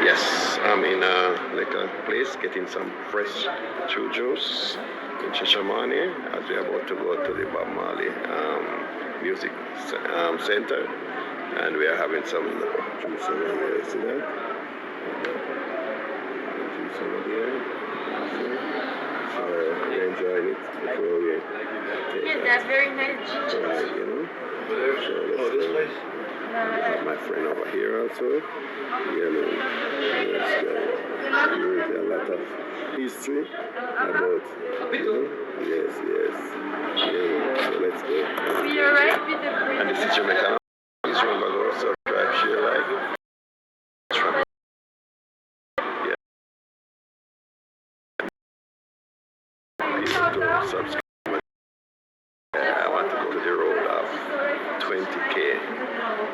Yes, I'm in like a place getting some fresh true juice in Shashamane as we're about to go to the Bob Marley music center, and we are having some juice over here. See that? Juice over there. So we're enjoying it before we take Yeah, that's very nice juice. right, you know. So this place. My friend over here also. Yeah, man. Yes, there is a lot of history about. Yes, yes. Yeah, so let's go. We are right with the bridge. And this is Jamaica. This one go so drive share like. Yeah. Please do subscribe. I want to go to the road of 20K.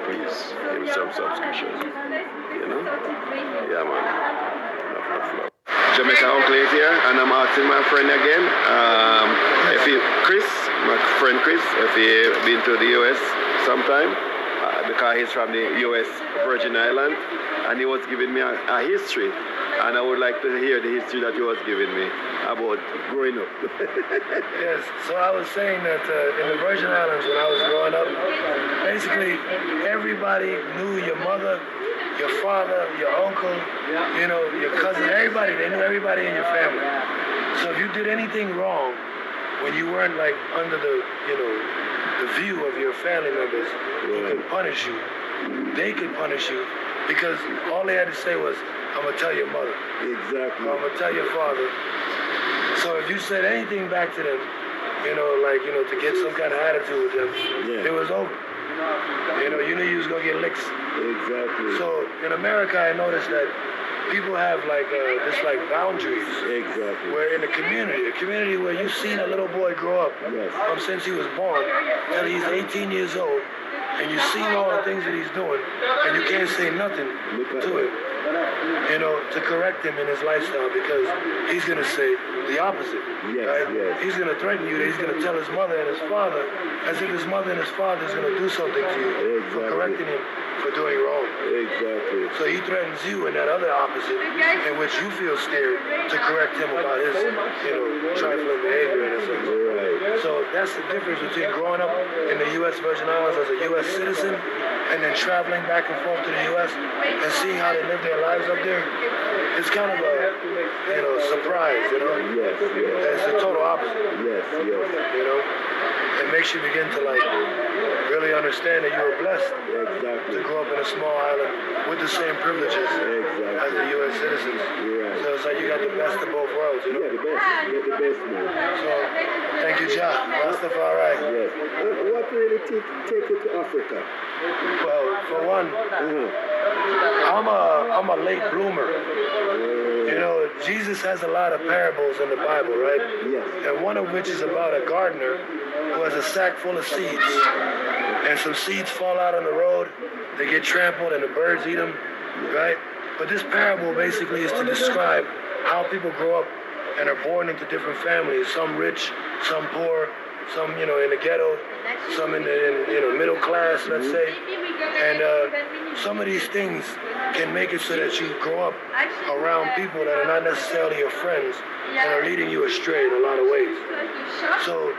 Please give me some subscription. You know? Yeah, man. Love. Jamaica Uncle is here, and I'm asking my friend again. My friend Chris, if he been to the US sometime, because he's from the US Virgin Island, and he was giving me a history, and I would like to hear the history that he was giving me about growing up. Yes, so I was saying that in the Virgin Islands when I was growing up, basically everybody knew your mother, your father, your uncle, you know, your cousin, everybody. They knew everybody in your family. So if you did anything wrong, when you weren't like under the, you know, the view of your family members who could punish you, they could punish you because all they had to say was, I'm gonna tell your mother. Exactly. I'm gonna tell your father. So if you said anything back to them, you know, like, you know, to get some kind of attitude with them, it was over. You know, you knew you was gonna get licks. Exactly. So in America, I noticed that people have like just like boundaries. Exactly. Where in a community where you've seen a little boy grow up from since he was born till he's 18 years old, and you've seen all the things that he's doing, and you can't say nothing to him, you know, to correct him in his lifestyle because he's gonna say the opposite. Right? He's gonna threaten you that he's gonna tell his mother and his father as if his mother and his father is gonna do something to you for correcting him for doing wrong. Exactly. So he threatens you in that other opposite in which you feel scared to correct him about his, you know, trifling behavior in a sense. Right. So that's the difference between growing up in the U.S. Virgin Islands as a U.S. citizen and then traveling back and forth to the U.S. and seeing how they live their lives up there. It's kind of a, you know, surprise, you know? Yes. It's the total opposite. Yes. You know? It makes you begin to like really understand that you were blessed to grow up in a small island with the same privileges as the U.S. citizens. Right. So it's like you got the best of both worlds, you know? Yeah, the best. You're the best, man. So, thank you, Ja. Rastafari. Yes. What really take you to Africa? Well, for one, I'm a late bloomer. You know, Jesus has a lot of parables in the Bible, right? Yes. And one of which is about a gardener who has a sack full of seeds. And some seeds fall out on the road, they get trampled and the birds eat them, right? But this parable basically is to describe how people grow up and are born into different families, some rich, some poor, some, you know, in the ghetto, some in the you know, middle class, let's say. And some of these things can make it so that you grow up around people that are not necessarily your friends and are leading you astray in a lot of ways. So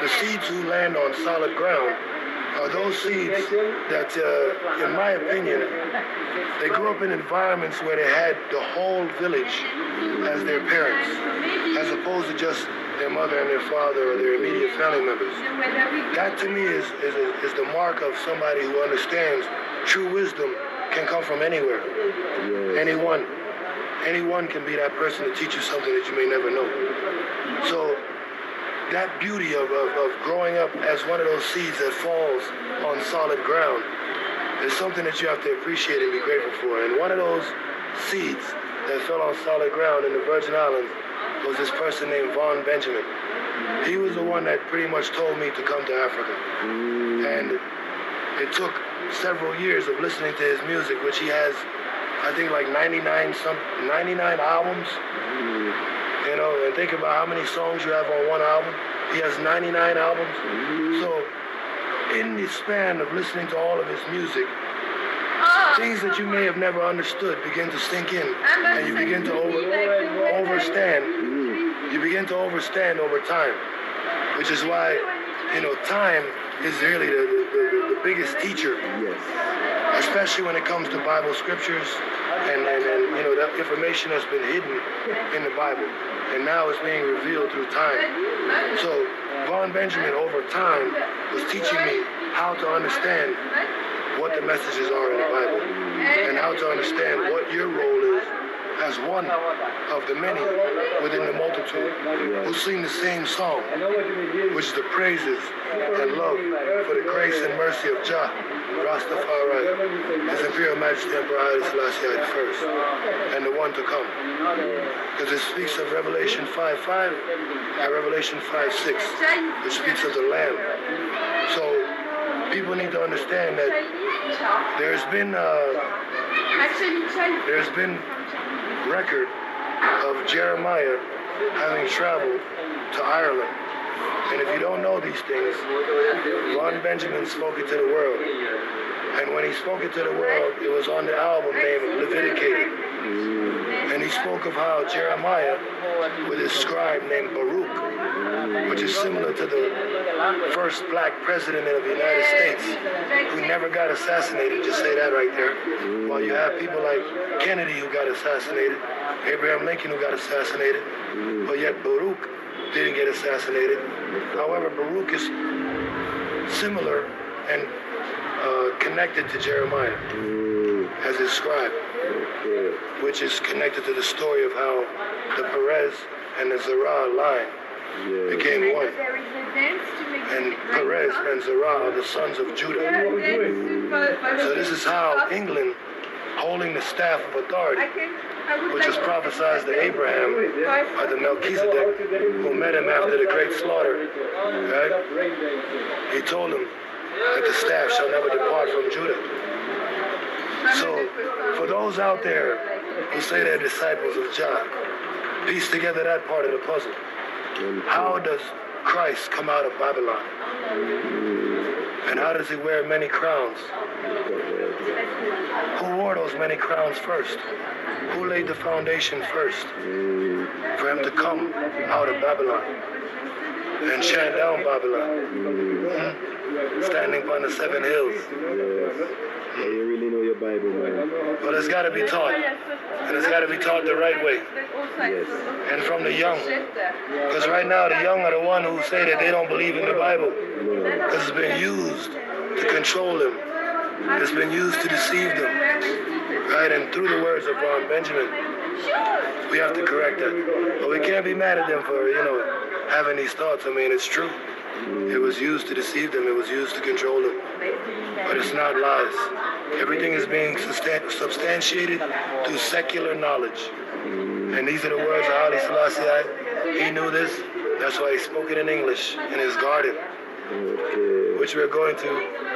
the seeds who land on solid ground are those seeds that, in my opinion, they grew up in environments where they had the whole village as their parents, as opposed to just their mother and their father or their immediate family members. That to me is the mark of somebody who understands true wisdom can come from anywhere. Anyone can be that person to teach you something that you may never know. So that beauty of growing up as one of those seeds that falls on solid ground is something that you have to appreciate and be grateful for. And one of those seeds that fell on solid ground in the Virgin Islands was this person named Vaughn Benjamin. He was the one that pretty much told me to come to Africa. And it took several years of listening to his music, which he has, I think, like 99 albums. You know, and think about how many songs you have on one album. He has 99 albums. So in the span of listening to all of his music, Things that you may have never understood begin to sink in, and you begin to overstand. You begin to overstand over time, which is why, time is really the biggest teacher. Yes. Especially when it comes to Bible scriptures and that information that's been hidden in the Bible, and now it's being revealed through time. So Von Benjamin over time was teaching me how to understand what the messages are in the Bible and how to understand what your role is as one of the many within the multitude who sing the same song, which is the praises and love for the grace and mercy of Jah, Rastafari, His Imperial Majesty Emperor Haile Selassie I first, and the one to come. Because it speaks of Revelation 5:5 and Revelation 5:6, which speaks of the Lamb. So people need to understand that there's been record of Jeremiah having traveled to Ireland. And if you don't know these things, Ron Benjamin spoke it to the world. And when he spoke it to the world, it was on the album named Leviticate. And he spoke of how Jeremiah, with his scribe named Baruch, which is similar to the first black president of the United States, who never got assassinated, just say that right there. While you have people like Kennedy who got assassinated, Abraham Lincoln who got assassinated, but yet Baruch didn't get assassinated. However, Baruch is similar and connected to Jeremiah as his scribe, which is connected to the story of how the Perez and the Zera line became one. And Perez and Zara are the sons of Judah. So this is how England, holding the staff of authority, which was prophesied to Abraham by the Melchizedek, who met him after the great slaughter. Right? He told him that the staff shall never depart from Judah. So for those out there who say they're disciples of Jah, piece together that part of the puzzle. How does Christ come out of Babylon? And how does he wear many crowns? Who wore those many crowns first? Who laid the foundation first for him to come out of Babylon and chant down Babylon, standing upon the 7 hills? You really know your Bible, man. But it's got to be taught, and it's got to be taught the right way, Yes. and from the young. Because right now the young are the one who say that they don't believe in the Bible, because it's been used to control them. It's been used to deceive them, right? And through the words of Ron Benjamin, we have to correct that. But we can't be mad at them for, having these thoughts. I mean, it's true. It was used to deceive them. It was used to control them. But it's not lies. Everything is being substantiated through secular knowledge. And these are the words of Haile Selassie. He knew this. That's why he spoke it in English in his garden, which we're going to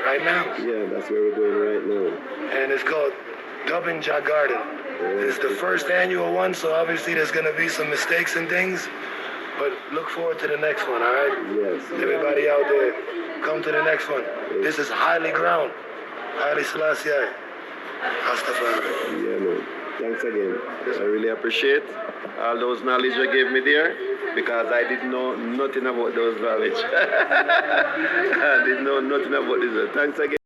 right now. Yeah, that's where we're going right now. And it's called Dubbin Jah Garden. It's the first annual one, so obviously there's going to be some mistakes and things. But look forward to the next one, all right? Yes. Everybody out there, come to the next one. This is highly ground. Haile Selassie. Rastafari. Yeah, man. Thanks again. I really appreciate all those knowledge you gave me there, because I didn't know nothing about those knowledge. I didn't know nothing about this. Thanks again.